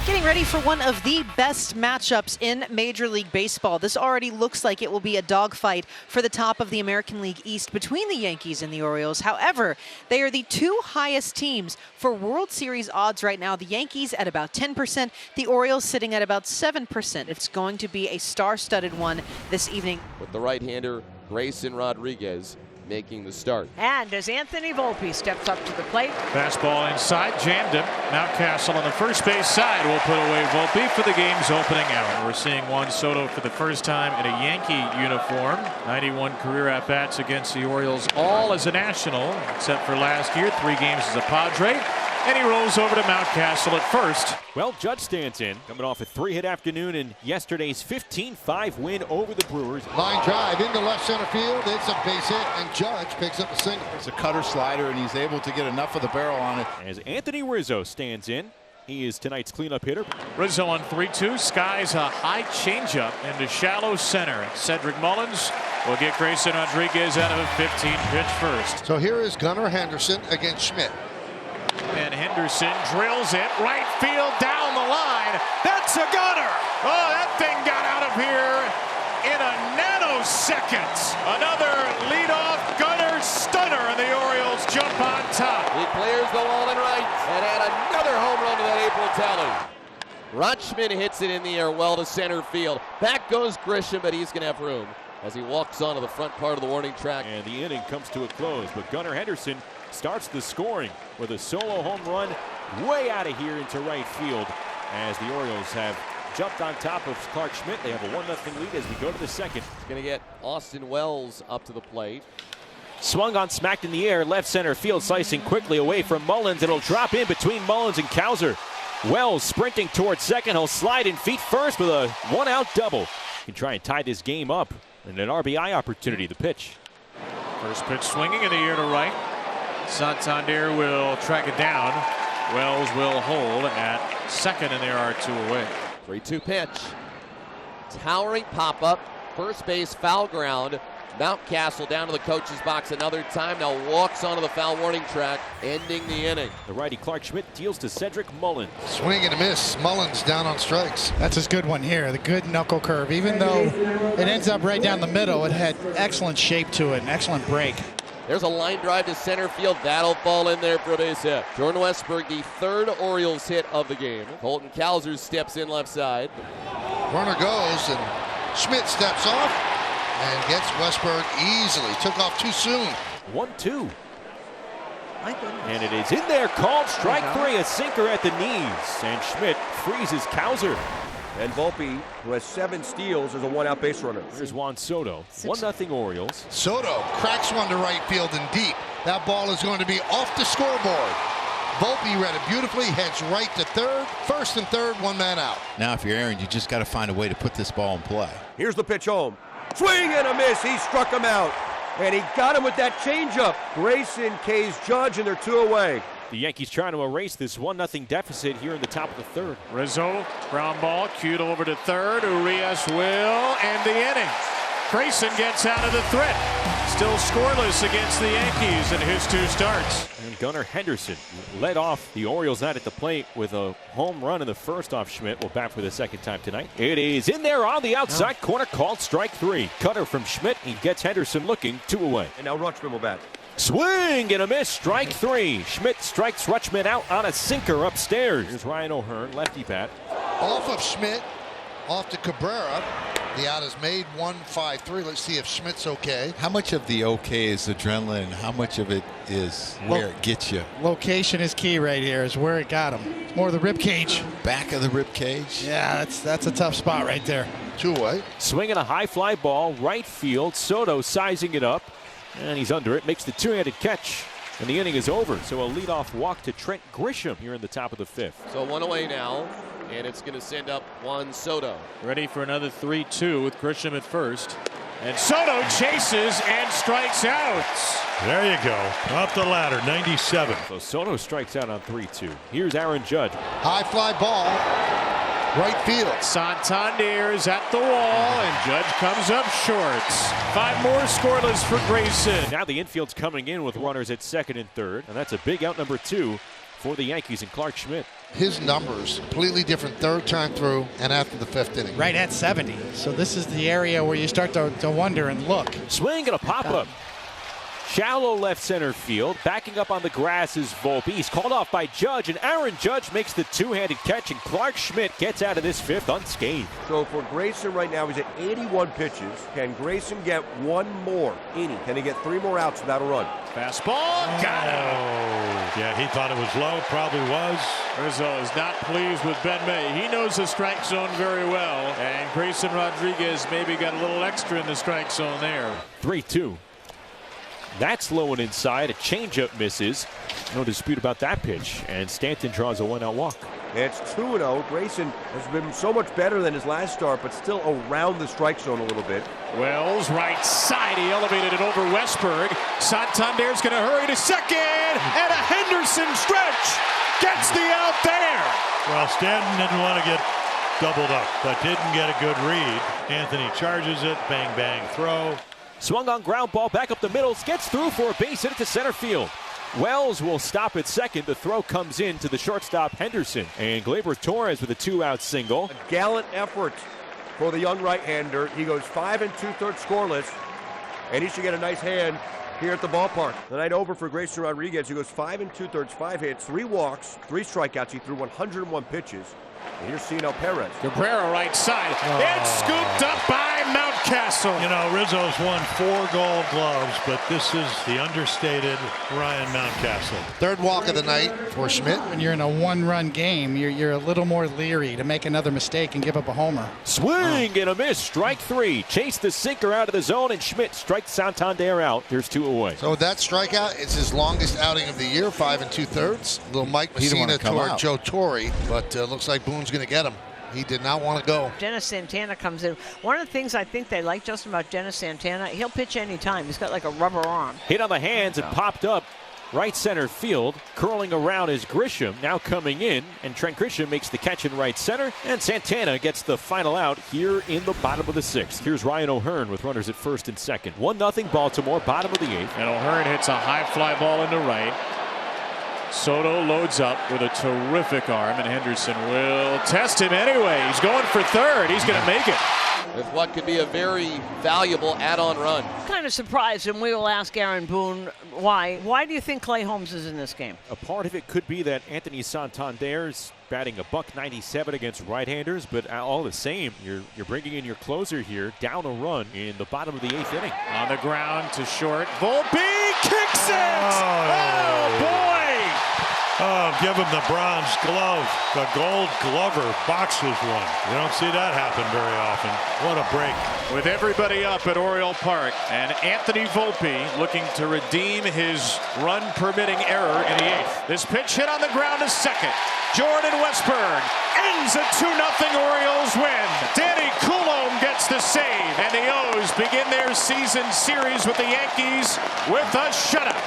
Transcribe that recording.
Getting ready for one of the best matchups in Major League Baseball. This already looks like it will be a dogfight for the top of the American League East between the Yankees and the Orioles. However, they are the two highest teams for World Series odds right now. The Yankees at about 10%, the Orioles sitting at about 7%. It's going to be a star-studded one this evening. With the right-hander Grayson Rodriguez making the start. And as Anthony Volpe steps up to the plate. Fastball inside, jammed him. Mountcastle on the first base side will put away Volpe for the game's opening out. We're seeing Juan Soto for the first time in a Yankee uniform. 91 career at-bats against the Orioles, all as a National, except for last year, 3 games as a Padre. And he rolls over to Mountcastle at first. Well, Judge stands in, coming off a 3-hit afternoon in yesterday's 15-5 win over the Brewers. Line drive into left center field. It's a base hit, and Judge picks up a single. It's a cutter slider, and he's able to get enough of the barrel on it. As Anthony Rizzo stands in, he is tonight's cleanup hitter. Rizzo on 3-2, skies a high changeup into shallow center. Cedric Mullins will get Grayson Rodriguez out of a 15-pitch first. So here is Gunnar Henderson against Schmidt. And Henderson drills it right field down the line. That's a gunner. Oh, that thing got out of here in a nanosecond. Another leadoff gunner stunner, and the Orioles jump on top. He clears the wall and right and add another home run to that April tally. Rutschman hits it in the air well to center field. Back goes Grisham, but he's going to have room as he walks onto the front part of the warning track. And the inning comes to a close, but Gunnar Henderson starts the scoring with a solo home run way out of here into right field as the Orioles have jumped on top of Clark Schmidt. They have a 1-0 lead as we go to the second. Going to get Austin Wells up to the plate. Swung on, smacked in the air, left center field, slicing quickly away from Mullins. It'll drop in between Mullins and Cowser. Wells sprinting towards second. He'll slide in feet first with a 1-out double. He can try and tie this game up. And an RBI opportunity, the pitch. First pitch swinging in the air to right. Santander will track it down. Wells will hold at second, and there are 2 away. 3-2 pitch. Towering pop-up. First base foul ground. Mountcastle down to the coach's box another time. Now walks onto the foul warning track, ending the inning. The righty Clark Schmidt deals to Cedric Mullins. Swing and a miss. Mullins down on strikes. That's his good one here. The good knuckle curve. Even though it ends up right down the middle, it had excellent shape to it, an excellent break. There's a line drive to center field. That'll fall in there for a base hit. Jordan Westberg, the 3rd Orioles hit of the game. Colton Cowser steps in left side. Runner goes, and Schmidt steps off and gets Westberg easily. Took off too soon. 1-2. My goodness. And it is in there, called strike 3, a sinker at the knees. And Schmidt freezes Cowser. And Volpe, who has 7 steals, is a 1-out base runner. Here's Juan Soto. 1-0 Orioles. Soto cracks one to right field and deep. That ball is going to be off the scoreboard. Volpe read it beautifully, heads right to third. First and third, 1 man out. Now, if you're Aaron, you just got to find a way to put this ball in play. Here's the pitch home. Swing and a miss. He struck him out. And he got him with that changeup. Grayson K's Judge, and they're 2 away. The Yankees trying to erase this 1-0 deficit here in the top of the 3rd. Rizzo, ground ball, cued over to third. Urias will end the inning. Grayson gets out of the threat. Still scoreless against the Yankees in his 2 starts. And Gunnar Henderson led off the Orioles night at the plate with a home run in the first off Schmidt. Will bat for the second time tonight. It is in there on the outside corner, called strike 3. Cutter from Schmidt. He gets Henderson looking, 2 away. And now Rutschman will bat. Swing and a miss, strike 3. Schmidt strikes Rutschman out on a sinker upstairs. Here's Ryan O'Hearn, lefty bat. Off of Schmidt, off to Cabrera. The out is made, 1-5-3. Let's see if Schmidt's okay. How much of the okay is adrenaline, and how much of it is where it gets you? Location is key right here, is where it got him. It's more the rib cage. Back of the rib cage? Yeah, that's a tough spot right there. 2 away. Swinging a high fly ball, right field. Soto sizing it up, and he's under it. Makes the 2-handed catch, and the inning is over. So a leadoff walk to Trent Grisham here in the top of the 5th. So 1 away now, and it's going to send up Juan Soto. Ready for another 3-2 with Grisham at first. And Soto chases and strikes out. There you go. Up the ladder, 97. So Soto strikes out on 3-2. Here's Aaron Judge. High fly ball. Right field. Santander is at the wall, and Judge comes up short. 5 more scoreless for Grayson. Now the infield's coming in with runners at second and third, and that's a big out number 2 for the Yankees and Clark Schmidt. His numbers completely different third time through and after the 5th inning. Right at 70. So this is the area where you start to wonder and look. Swing and a pop-up. Shallow left center field. Backing up on the grass is Volpe. He's called off by Judge, and Aaron Judge makes the two-handed catch, and Clark Schmidt gets out of this 5th unscathed. So for Grayson right now, he's at 81 pitches. Can Grayson get one more inning? Can he get 3 more outs without a run? Fastball, got Oh, yeah, he thought it was low, probably was. Rizzo is not pleased with Ben May. He knows the strike zone very well, and Grayson Rodriguez maybe got a little extra in the strike zone there. 3-2. That's low and inside. A changeup misses. No dispute about that pitch. And Stanton draws a 1-out walk. It's 2-0. Grayson has been so much better than his last start, but still around the strike zone a little bit. Wells, right side. He elevated it over Westberg. Santander's going to hurry to second. And a Henderson stretch. Gets the out there. Well, Stanton didn't want to get doubled up, but didn't get a good read. Anthony charges it. Bang, bang, throw. Swung on ground ball back up the middle. Gets through for a base hit to center field. Wells will stop at second. The throw comes in to the shortstop Henderson. And Gleyber Torres with a 2-out single. A gallant effort for the young right-hander. He goes 5 2/3 scoreless, and he should get a nice hand here at the ballpark. The night over for Grayson Rodriguez. He goes 5 2/3, 5 hits, 3 walks, 3 strikeouts. He threw 101 pitches. And here's Cianel Perez. Cabrera right side. It's scooped up by Mountcastle. You know, Rizzo's won 4 Gold Gloves, but this is the understated Ryan Mountcastle. 3rd walk of the night for Schmidt. When you're in a one-run game, you're a little more leery to make another mistake and give up a homer. Swing and a miss. Strike 3. Chase the sinker out of the zone, and Schmidt strikes Santander out. There's 2 away. So with that strikeout, it's his longest outing of the year, 5 2/3. Little Mike Messina toward Joe Torre, but looks like Boone's going to get him. He did not want to go. Dennis Santana comes in. One of the things I think they like, Justin, about Dennis Santana, he'll pitch anytime. He's got like a rubber arm. Hit on the hands and popped up right center field. Curling around is Grisham, now coming in, and Trent Grisham makes the catch in right center, and Santana gets the final out here in the bottom of the 6th. Here's Ryan O'Hearn with runners at 1st and 2nd. 1-0 Baltimore, bottom of the 8th. And O'Hearn hits a high fly ball into right. Soto loads up with a terrific arm, and Henderson will test him anyway. He's going for 3rd. He's going to make it. With what could be a very valuable add-on run. Kind of surprised, and we will ask Aaron Boone why. Why do you think Clay Holmes is in this game? A part of it could be that Anthony Santander's batting a $197 against right-handers, but all the same, you're bringing in your closer here, down a run in the bottom of the 8th inning. On the ground to short. Volpe kicks it! Oh boy! Oh, give him the bronze glove. The Gold Glover boxes one. You don't see that happen very often. What a break. With everybody up at Oriole Park, and Anthony Volpe looking to redeem his run-permitting error in the 8th. This pitch hit on the ground to second. Jordan Westberg ends a 2-0 Orioles win. Danny Coulombe gets the save, and the O's begin their season series with the Yankees with a shutout.